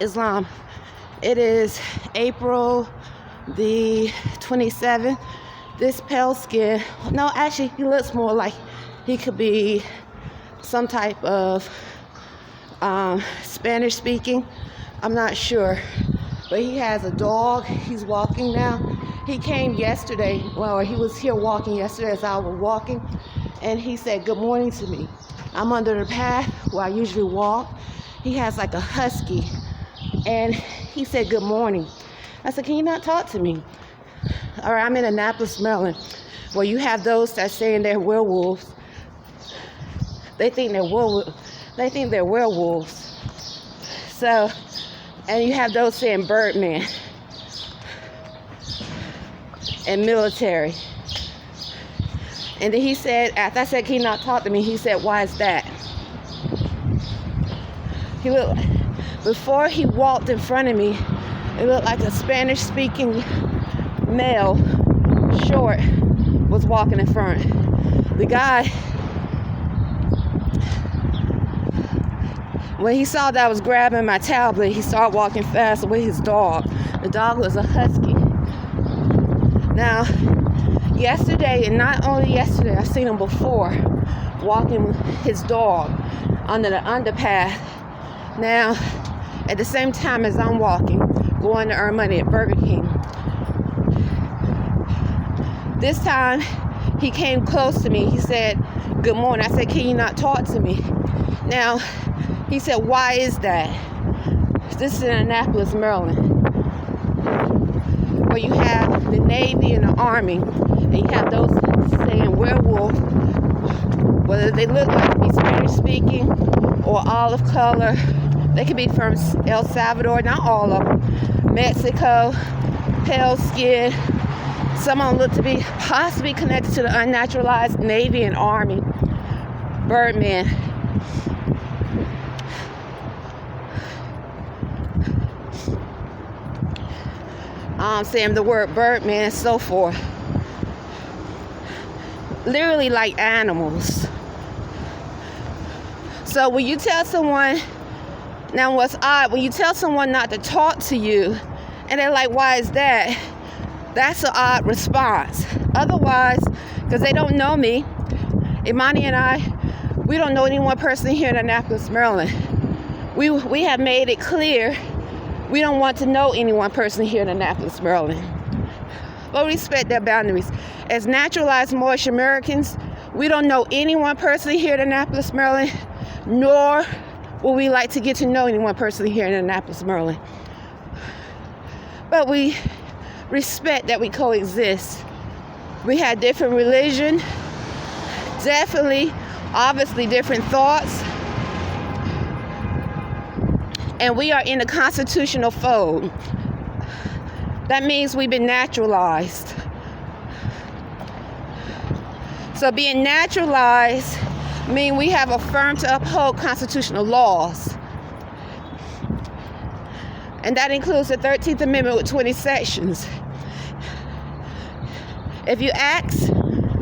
Islam. It is April the 27th. This pale skin, no, actually, he looks more like he could be some type of Spanish speaking. I'm not sure. But he has a dog. He's walking now. He came yesterday. Well, he was here walking yesterday as I was walking. And he said good morning to me. I'm under the path where I usually walk. He has like a husky. And he said good morning. I said, can you not talk to me? All right, I'm in Annapolis, Maryland, where you have those that saying they're werewolves. They think they're werewolves. So, and you have those saying Birdman and military. And then he said, after I said, can you not talk to me? He said, why is that? Before he walked in front of me, it looked like a Spanish-speaking male, short, was walking in front. The guy, when he saw that I was grabbing my tablet, he started walking faster with his dog. The dog was a husky. Now, yesterday, and not only yesterday, I've seen him before, walking with his dog under the underpath. Now, at the same time as I'm walking, going to earn money at Burger King. This time, he came close to me. He said, good morning. I said, can you not talk to me? Now, he said, why is that? This is in Annapolis, Maryland, where you have the Navy and the Army, and you have those saying werewolf, whether they look like to be Spanish-speaking or olive color. They could be from El Salvador, not all of them. Mexico, pale skin. Some of them look to be possibly connected to the unnaturalized Navy and Army. Birdman. Saying the word Birdman and so forth. Literally like animals. So when you tell someone, now what's odd, when you tell someone not to talk to you, and they're like, why is that? That's an odd response. Otherwise, because they don't know me, Imani and I, we don't know any one person here in Annapolis, Maryland. We have made it clear we don't want to know any one person here in Annapolis, Maryland. But we respect their boundaries. As naturalized Moorish Americans, we don't know any one person here in Annapolis, Maryland, nor would we like to get to know any one person here in Annapolis, Maryland. But we respect that we coexist. We have different religion, definitely, obviously different thoughts, and we are in a constitutional fold. That means we've been naturalized. So being naturalized means we have affirmed to uphold constitutional laws. And that includes the 13th Amendment with 20 sections. If you ask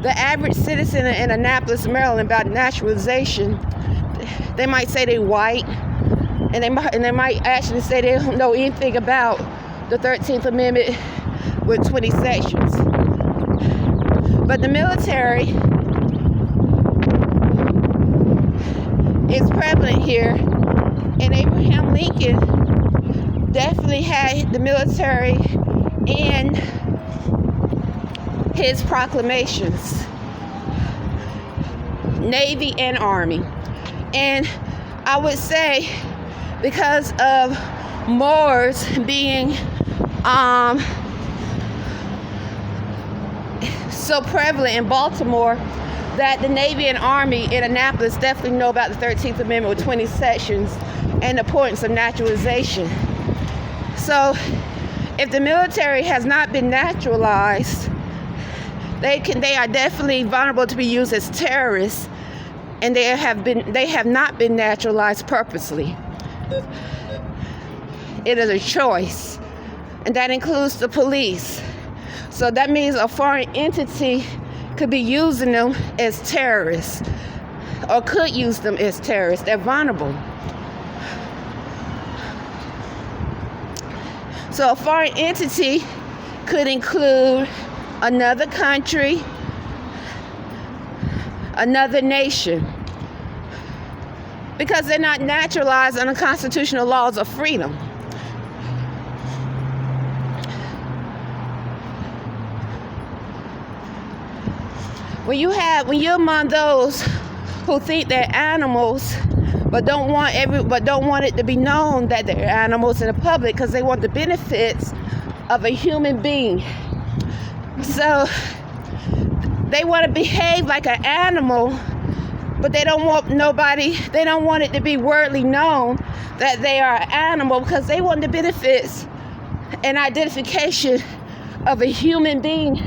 the average citizen in Annapolis, Maryland about naturalization, they might say they're white, and they might actually say they don't know anything about the 13th Amendment with 20 sections. But the military is prevalent here, and Abraham Lincoln definitely had the military in his proclamations, Navy and Army. And I would say because of Moors being so prevalent in Baltimore, that the Navy and Army in Annapolis definitely know about the 13th Amendment with 20 sections and the importance of naturalization. So if the military has not been naturalized, they are definitely vulnerable to be used as terrorists, and they have not been naturalized purposely. It is a choice, and that includes the police. So that means a foreign entity could be using them as terrorists, or could use them as terrorists. They're vulnerable. So a foreign entity could include another country, another nation, because they're not naturalized under constitutional laws of freedom. When you're among those who think they're animals, but don't want it to be known that they're animals in the public because they want the benefits of a human being. So they want to behave like an animal, but they don't want it to be wordly known that they are an animal because they want the benefits and identification of a human being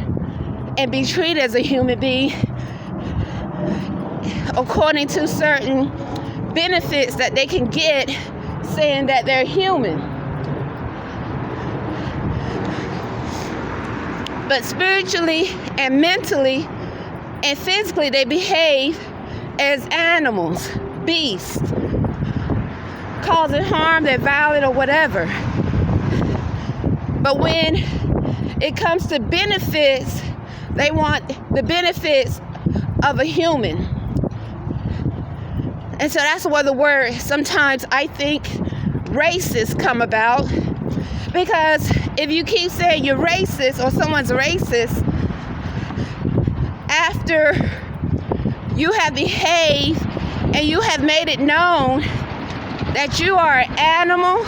and be treated as a human being according to certain benefits that they can get saying that they're human. But spiritually and mentally and physically they behave as animals, beasts, causing harm, they're violent or whatever. But when it comes to benefits, they want the benefits of a human. And so that's where the word, sometimes I think, racist come about. Because if you keep saying you're racist or someone's racist, after you have behaved and you have made it known that you are an animal,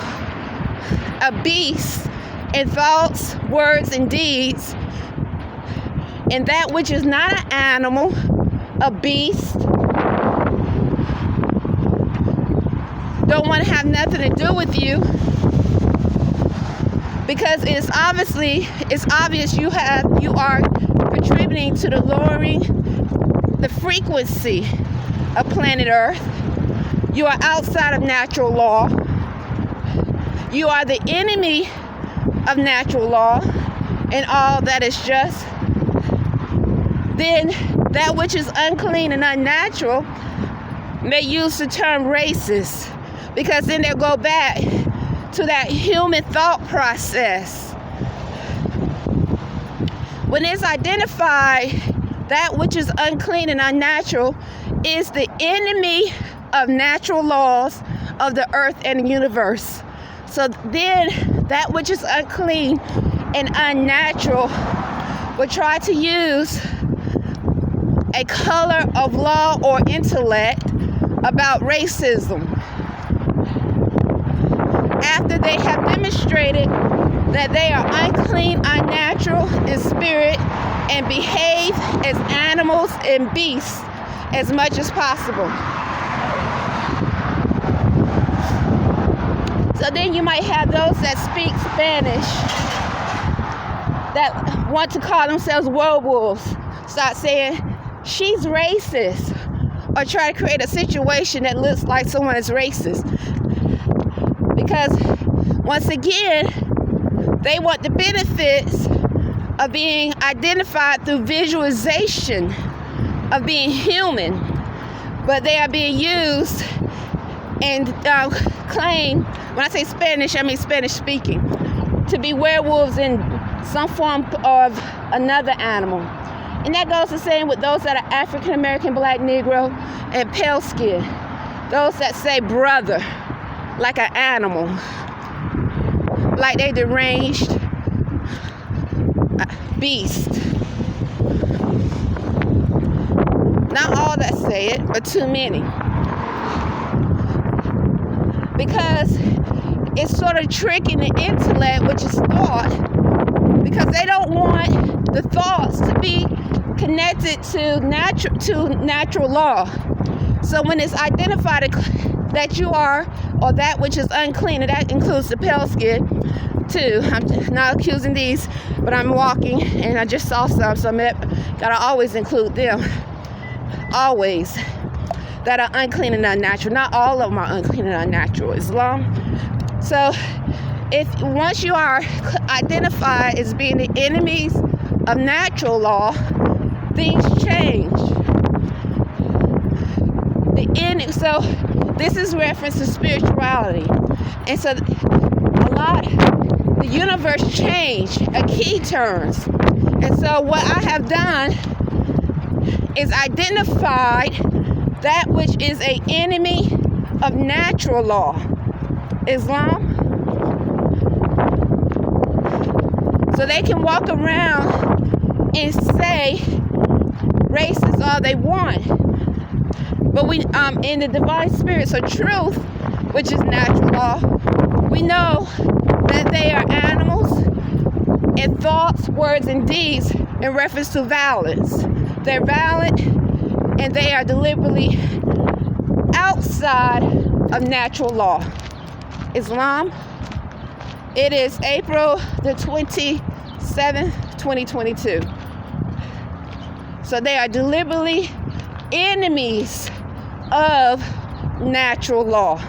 a beast in thoughts, words, and deeds, and that which is not an animal, a beast, don't want to have nothing to do with you, because it's obvious you are contributing to the lowering the frequency of planet Earth. You are outside of natural law. You are the enemy of natural law and all that is just. Then that which is unclean and unnatural may use the term racist, because then they'll go back to that human thought process. When it's identified, that which is unclean and unnatural is the enemy of natural laws of the earth and the universe. So then that which is unclean and unnatural will try to use a color of law or intellect about racism, after they have demonstrated that they are unclean, unnatural in spirit, and behave as animals and beasts as much as possible. So then you might have those that speak Spanish that want to call themselves werewolves start saying, she's racist, or try to create a situation that looks like someone is racist. Because once again, they want the benefits of being identified through visualization of being human, but they are being used and claim, when I say Spanish, I mean Spanish speaking, to be werewolves in some form of another animal. And that goes the same with those that are African American, Black, Negro, and pale skin. Those that say brother, like an animal, like they deranged beast. Not all that say it, but too many. Because it's sort of tricking the intellect, which is thought, because they don't want the thoughts to be connected to natural law. So when it's identified that you are, or that which is unclean, and that includes the pale skin too. I'm not accusing these, but I'm walking and I just saw some, so gotta always include them. Always. That are unclean and unnatural. Not all of them are unclean and unnatural. Islam. So once you are identified as being the enemies of natural law, things change. So this is reference to spirituality. And so the universe changed, a key turns. And so what I have done is identified that which is an enemy of natural law, Islam. So they can walk around and say race is all they want. But we in the divine spirit, so truth, which is natural law, we know that they are animals in thoughts, words, and deeds in reference to violence. They're violent and they are deliberately outside of natural law. Islam, it is April the 27th, 2022. So they are deliberately enemies of natural law.